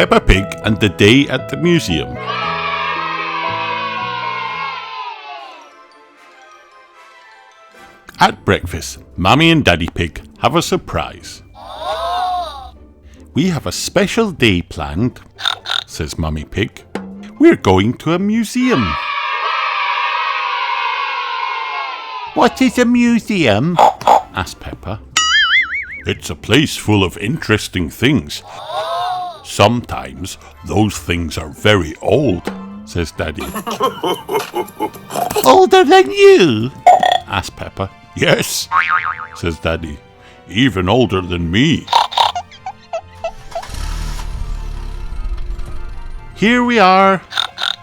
Peppa Pig and the Day at the Museum. At breakfast, Mummy and Daddy Pig have a surprise. We have a special day planned, says Mummy Pig. We're going to a museum. What is a museum? asked Peppa. It's a place full of interesting things. Sometimes those things are very old, says Daddy. Older than you? asked Peppa. Yes, says Daddy. Even older than me. Here we are,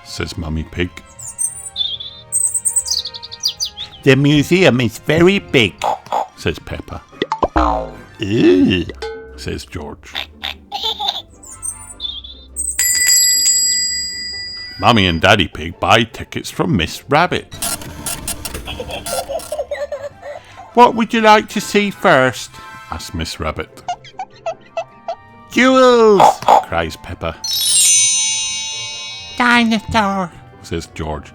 says Mummy Pig. The museum is very big, says Peppa. Ew, says George. Mummy and Daddy Pig buy tickets from Miss Rabbit. What would you like to see first? asks Miss Rabbit. Jewels, cries Peppa. Dinosaur, says George.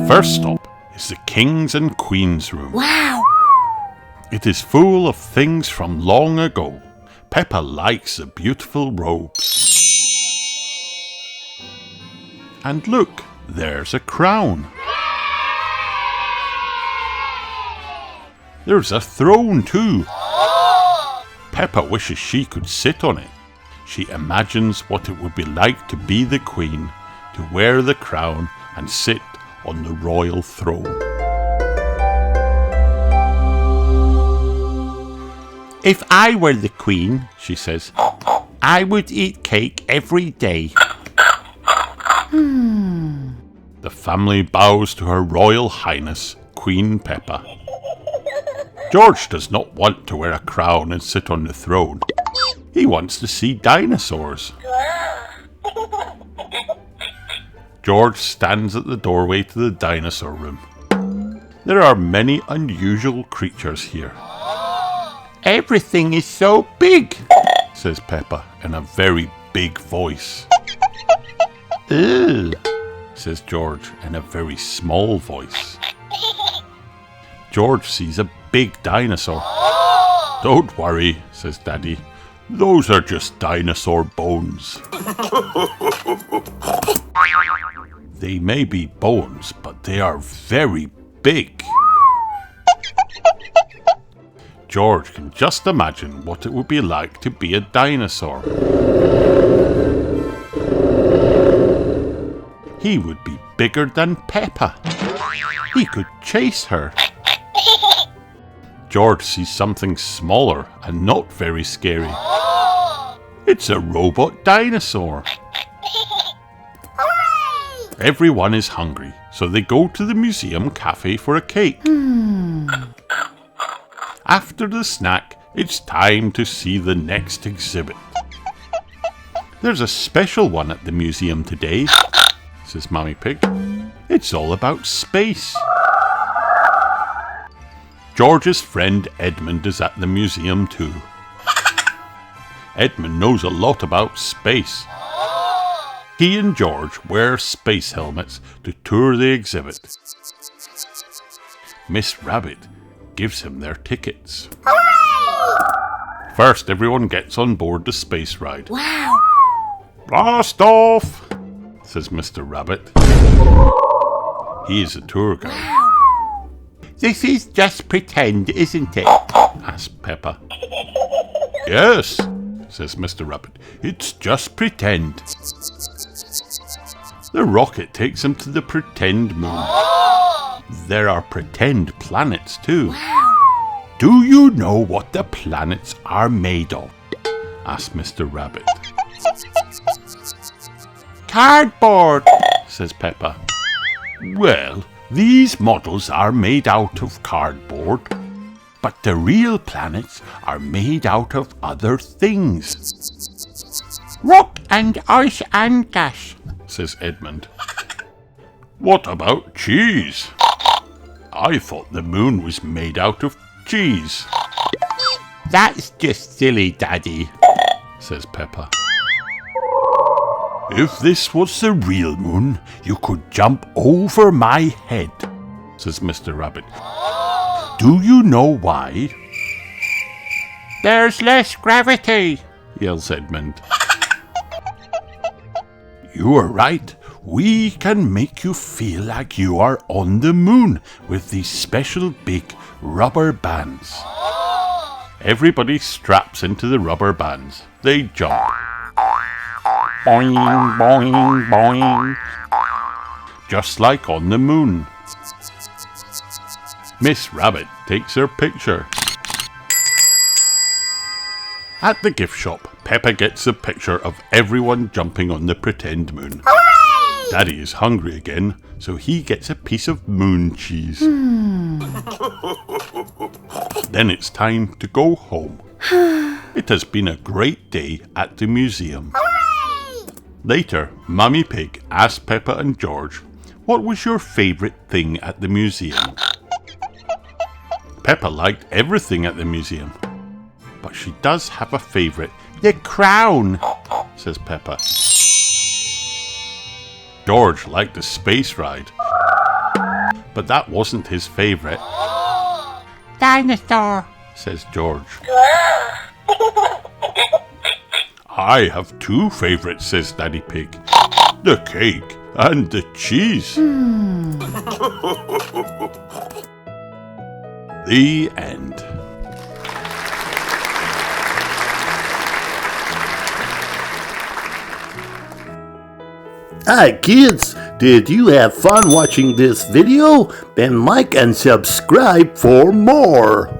First stop is the King's and Queen's room. Wow! It is full of things from long ago. Peppa likes the beautiful robes. And look, there's a crown. There's a throne too. Peppa wishes she could sit on it. She imagines what it would be like to be the Queen, to wear the crown and sit on the royal throne. If I were the Queen, she says, I would eat cake every day. The family bows to Her Royal Highness, Queen Peppa. George does not want to wear a crown and sit on the throne. He wants to see dinosaurs. George stands at the doorway to the dinosaur room. There are many unusual creatures here. Everything is so big, says Peppa in a very big voice. Ew, says George in a very small voice. George sees a big dinosaur. Don't worry, says Daddy. Those are just dinosaur bones. They may be bones, but they are very big. George can just imagine what it would be like to be a dinosaur. He would be bigger than Peppa. He could chase her. George sees something smaller and not very scary. It's a robot dinosaur. Everyone is hungry, so they go to the museum cafe for a cake. After the snack, it's time to see the next exhibit. There's a special one at the museum today, says Mummy Pig. It's all about space. George's friend Edmund is at the museum too. Edmund knows a lot about space. He and George wear space helmets to tour the exhibit. Miss Rabbit gives him their tickets. Hooray! First, everyone gets on board the space ride. Wow! Blast off, says Mr. Rabbit. He is a tour guide. Wow. This is just pretend, isn't it? asked Peppa. Yes, says Mr. Rabbit. It's just pretend. The rocket takes him to the pretend moon. There are pretend planets too. Wow. Do you know what the planets are made of? asked Mr. Rabbit. Cardboard, says Peppa. Well, these models are made out of cardboard, but the real planets are made out of other things. Rock and ice and gas, says Edmund. What about cheese? I thought the moon was made out of cheese. That's just silly, Daddy, says Peppa. If this was the real moon, you could jump over my head, says Mr. Rabbit. Do you know why? There's less gravity, yells Edmund. You are right. We can make you feel like you are on the moon with these special big rubber bands. Everybody straps into the rubber bands. They jump. Boing, boing, boing. Just like on the moon. Miss Rabbit takes her picture. At the gift shop, Peppa gets a picture of everyone jumping on the pretend moon. Hooray! Daddy is hungry again, so he gets a piece of moon cheese. Then it's time to go home. It has been a great day at the museum. Hooray! Later, Mummy Pig asked Peppa and George, what was your favourite thing at the museum? Peppa liked everything at the museum. But she does have a favourite. The crown, says Peppa. George liked the space ride. But that wasn't his favourite. Dinosaur, says George. I have two favourites, says Daddy Pig. The cake and the cheese. The end. Hi kids, did you have fun watching this video? Then like and subscribe for more.